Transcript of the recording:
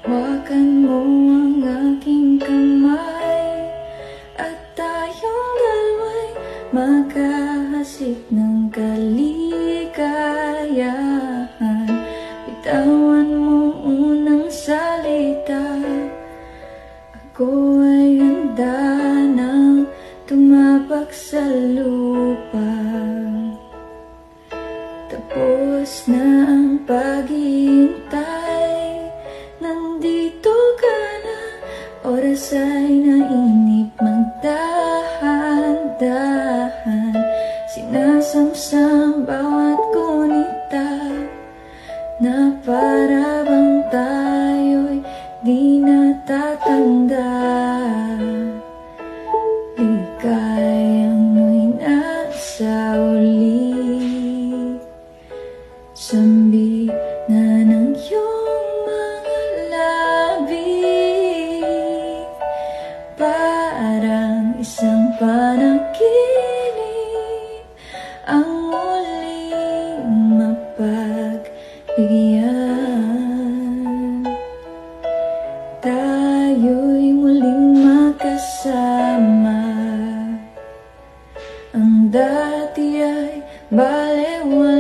Hawakan mo ang aking kamay at tayong dalawa'y magkahasik ng kaligayahan. Bitawan mo unang salita, ako ay handa nang tumapak sa lupa. Tapos na ang paghihintay, nandito ka na, oras ay nainip, magdahan-dahan. Sinasamsam bawat gunita, na para bang tayo'y di natatanda. Ligayang mo'y nasa uli, sambi na ng iyong mga labi, parang isang panaginip ang muling mapagbigyan. Tayo'y muling magkasama, ang dati ay balewala.